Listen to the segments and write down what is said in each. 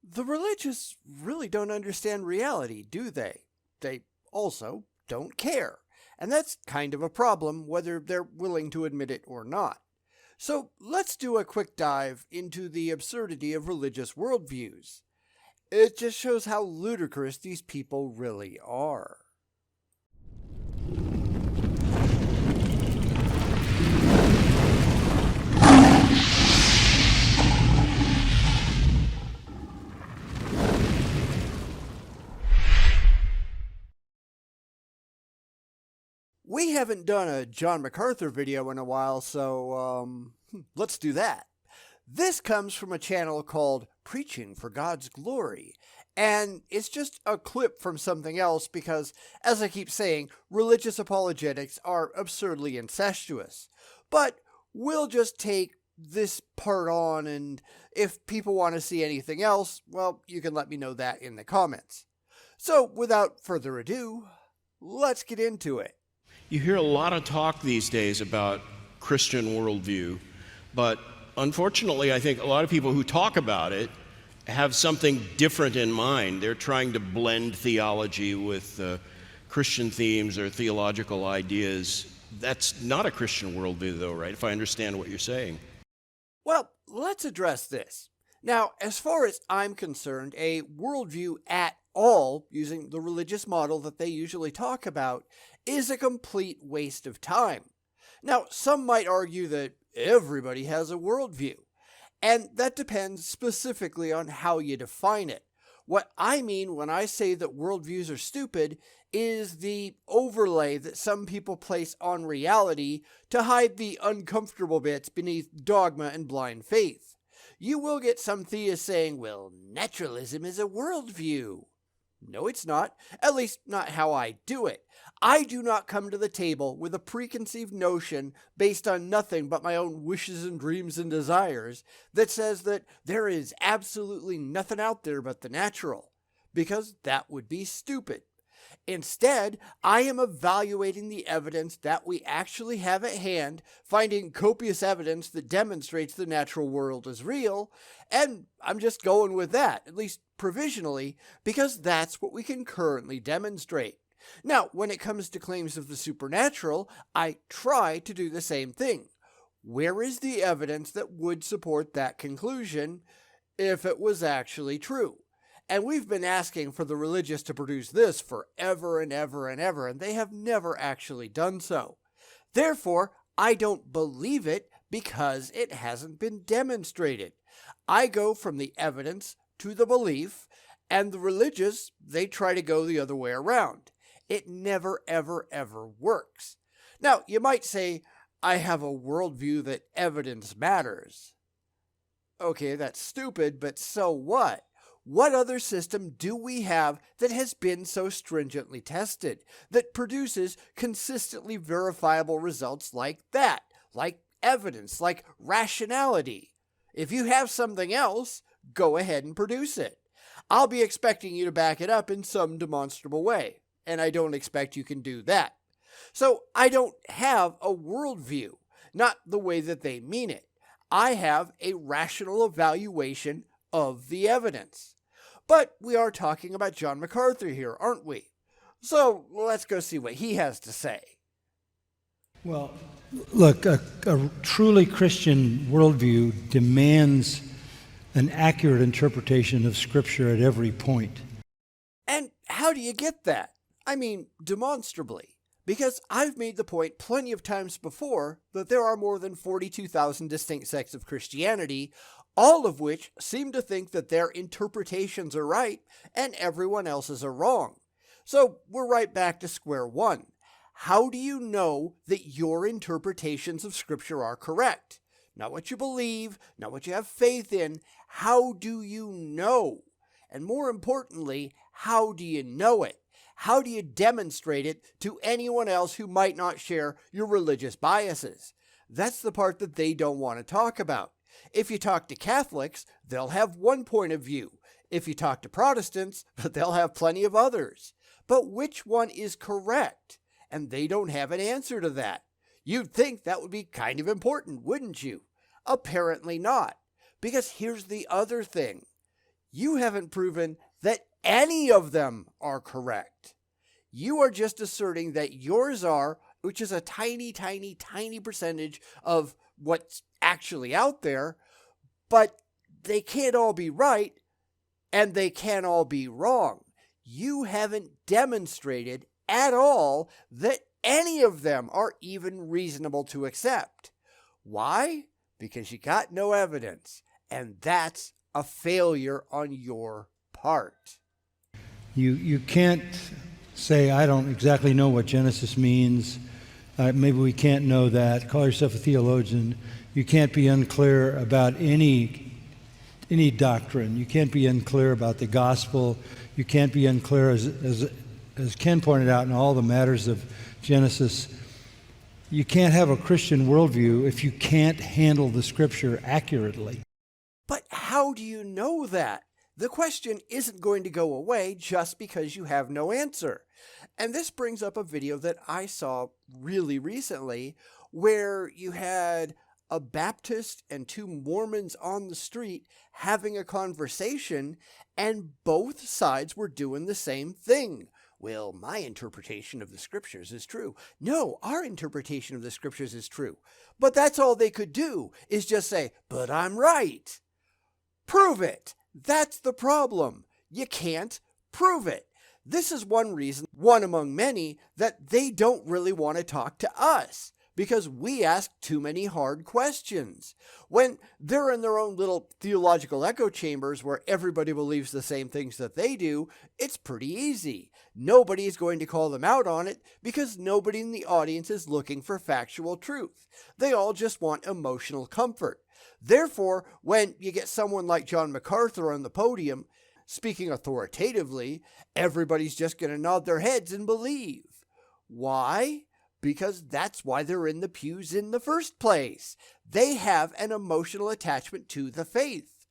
The religious really don't understand reality, do they? They also don't care. And that's kind of a problem, whether they're willing to admit it or not. So let's do a quick dive into the absurdity of religious worldviews. It just shows how ludicrous these people really are. We haven't done a John MacArthur video in a while, so let's do that. This comes from a channel called Preaching for God's Glory, and it's just a clip from something else because, as I keep saying, religious apologetics are absurdly incestuous. But we'll just take this part on, and if people want to see anything else, well, you can let me know that in the comments. So, without further ado, let's get into it. You hear a lot of talk these days about Christian worldview, but unfortunately, I think a lot of people who talk about it have something different in mind. They're trying to blend theology with Christian themes or theological ideas. That's not a Christian worldview, though, right? If I understand what you're saying. Well, let's address this. Now, as far as I'm concerned, a worldview at all, using the religious model that they usually talk about, is a complete waste of time. Now, some might argue that everybody has a worldview, and that depends specifically on how you define it. What I mean when I say that worldviews are stupid is the overlay that some people place on reality to hide the uncomfortable bits beneath dogma and blind faith. You will get some theists saying, well, naturalism is a worldview. No, it's not. At least not how I do it. I do not come to the table with a preconceived notion based on nothing but my own wishes and dreams and desires that says that there is absolutely nothing out there but the natural, because that would be stupid. Instead, I am evaluating the evidence that we actually have at hand, finding copious evidence that demonstrates the natural world is real, and I'm just going with that, at least provisionally, because that's what we can currently demonstrate. Now, when it comes to claims of the supernatural, I try to do the same thing. Where is the evidence that would support that conclusion if it was actually true? And we've been asking for the religious to produce this forever and ever and ever, and they have never actually done so. Therefore, I don't believe it because it hasn't been demonstrated. I go from the evidence to the belief, and the religious, they try to go the other way around. It never, ever, ever works. Now, you might say, I have a worldview that evidence matters. Okay, that's stupid, but so what? What other system do we have that has been so stringently tested, that produces consistently verifiable results like that, like evidence, like rationality? If you have something else, go ahead and produce it. I'll be expecting you to back it up in some demonstrable way, and I don't expect you can do that. So I don't have a worldview, not the way that they mean it. I have a rational evaluation of the evidence. But we are talking about John MacArthur here, aren't we? So let's go see what he has to say. Well, look, a truly Christian worldview demands an accurate interpretation of Scripture at every point. And how do you get that? I mean, demonstrably. Because I've made the point plenty of times before that there are more than 42,000 distinct sects of Christianity, all of which seem to think that their interpretations are right and everyone else's are wrong. So we're right back to square one. How do you know that your interpretations of Scripture are correct? Not what you believe, not what you have faith in. How do you know? And more importantly, how do you know it? How do you demonstrate it to anyone else who might not share your religious biases? That's the part that they don't want to talk about. If you talk to Catholics, they'll have one point of view. If you talk to Protestants, they'll have plenty of others. But which one is correct? And they don't have an answer to that. You'd think that would be kind of important, wouldn't you? Apparently not. Because here's the other thing. You haven't proven that any of them are correct. You are just asserting that yours are, which is a tiny, tiny, tiny percentage of what's actually out there, but they can't all be right and they can't all be wrong. You haven't demonstrated at all that any of them are even reasonable to accept. Why? Because you got no evidence, and that's a failure on your part. You can't say, I don't exactly know what Genesis means. Maybe we can't know that. Call yourself a theologian. You can't be unclear about any doctrine. You can't be unclear about the gospel. You can't be unclear, as Ken pointed out, in all the matters of Genesis. You can't have a Christian worldview if you can't handle the Scripture accurately. But how do you know that? The question isn't going to go away just because you have no answer. And this brings up a video that I saw really recently where you had a Baptist and two Mormons on the street having a conversation, and both sides were doing the same thing. Well, my interpretation of the Scriptures is true. No, our interpretation of the Scriptures is true. But that's all they could do, is just say, but I'm right. Prove it. That's the problem. You can't prove it. This is one reason, one among many, that they don't really want to talk to us, because we ask too many hard questions. When they're in their own little theological echo chambers where everybody believes the same things that they do, it's pretty easy. Nobody is going to call them out on it because nobody in the audience is looking for factual truth. They all just want emotional comfort. Therefore, when you get someone like John MacArthur on the podium speaking authoritatively, everybody's just going to nod their heads and believe. Why? Because that's why they're in the pews in the first place. They have an emotional attachment to the faith.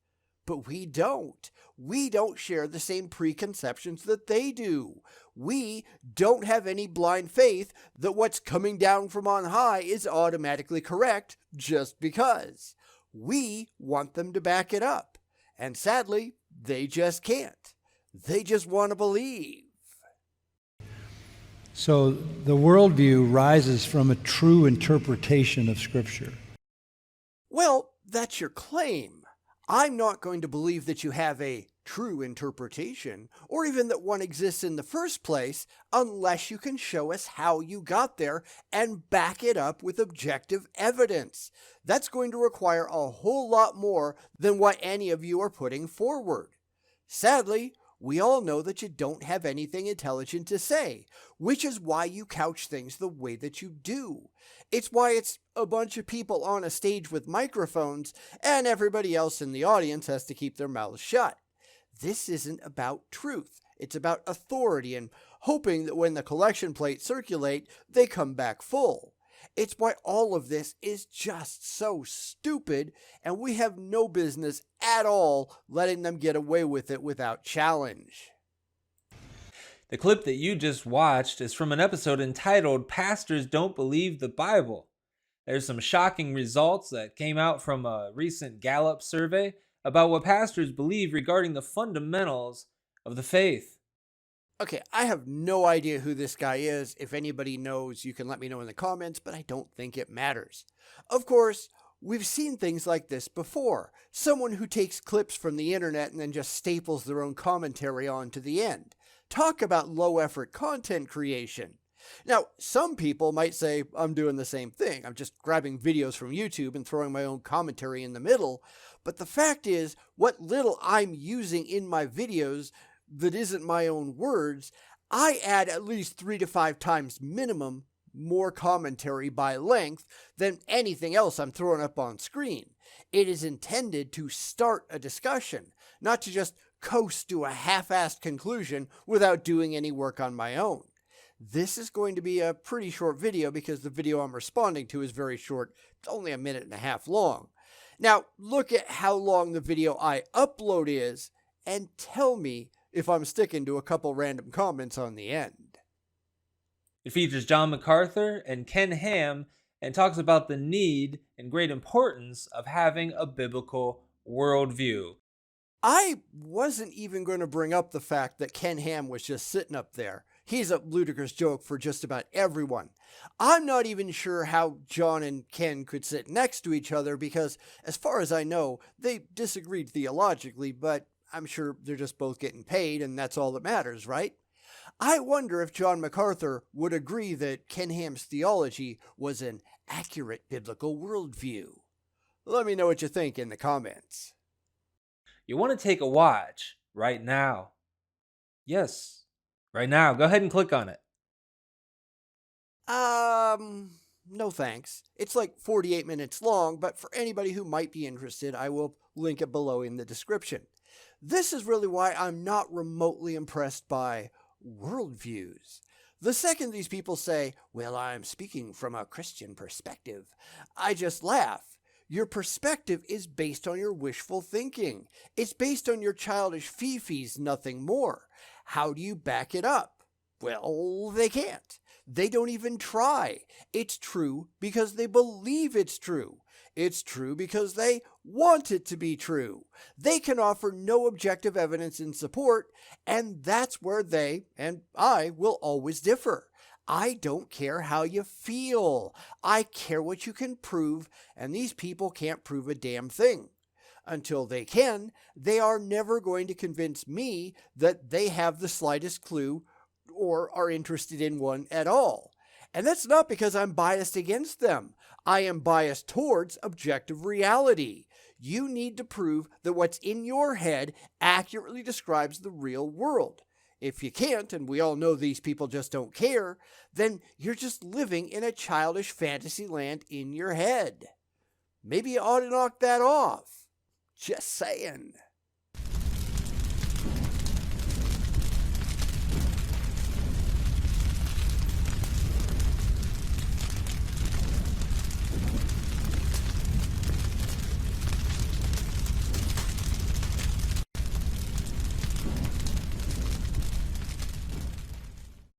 But we don't. We don't share the same preconceptions that they do. We don't have any blind faith that what's coming down from on high is automatically correct just because. We want them to back it up. And sadly, they just can't. They just want to believe. So the worldview rises from a true interpretation of Scripture. Well, that's your claim. I'm not going to believe that you have a true interpretation, or even that one exists in the first place, unless you can show us how you got there and back it up with objective evidence. That's going to require a whole lot more than what any of you are putting forward. Sadly, we all know that you don't have anything intelligent to say, which is why you couch things the way that you do. It's why it's a bunch of people on a stage with microphones and everybody else in the audience has to keep their mouths shut. This isn't about truth. It's about authority and hoping that when the collection plates circulate, they come back full. It's why all of this is just so stupid, and we have no business at all letting them get away with it without challenge. The clip that you just watched is from an episode entitled Pastors Don't Believe the Bible. There's some shocking results that came out from a recent Gallup survey about what pastors believe regarding the fundamentals of the faith. Okay, I have no idea who this guy is. If anybody knows, you can let me know in the comments, but I don't think it matters. Of course, we've seen things like this before. Someone who takes clips from the internet and then just staples their own commentary on to the end. Talk about low-effort content creation. Now, some people might say, I'm doing the same thing. I'm just grabbing videos from YouTube and throwing my own commentary in the middle. But the fact is, what little I'm using in my videos that isn't my own words, I add at least 3 to 5 times minimum more commentary by length than anything else I'm throwing up on screen. It is intended to start a discussion, not to just coast to a half-assed conclusion without doing any work on my own. This is going to be a pretty short video because the video I'm responding to is very short. It's only 1.5 minutes long. Now, look at how long the video I upload is and tell me if I'm sticking to a couple random comments on the end. It features John MacArthur and Ken Ham and talks about the need and great importance of having a biblical worldview. I wasn't even going to bring up the fact that Ken Ham was just sitting up there. He's a ludicrous joke for just about everyone. I'm not even sure how John and Ken could sit next to each other because, as far as I know, they disagreed theologically, but I'm sure they're just both getting paid and that's all that matters, right? I wonder if John MacArthur would agree that Ken Ham's theology was an accurate biblical worldview. Let me know what you think in the comments. You want to take a watch right now? Yes, right now. Go ahead and click on it. No thanks. It's like 48 minutes long, but for anybody who might be interested, I will link it below in the description. This is really why I'm not remotely impressed by worldviews. The second these people say, well, I'm speaking from a Christian perspective, I just laugh. Your perspective is based on your wishful thinking. It's based on your childish fifis, nothing more. How do you back it up? Well, they can't. They don't even try. It's true because they believe it's true. It's true because they want it to be true. They can offer no objective evidence in support, and that's where they and I will always differ. I don't care how you feel. I care what you can prove, and these people can't prove a damn thing. Until they can, they are never going to convince me that they have the slightest clue or are interested in one at all. And that's not because I'm biased against them. I am biased towards objective reality. You need to prove that what's in your head accurately describes the real world. If you can't, and we all know these people just don't care, then you're just living in a childish fantasy land in your head. Maybe you ought to knock that off. Just saying.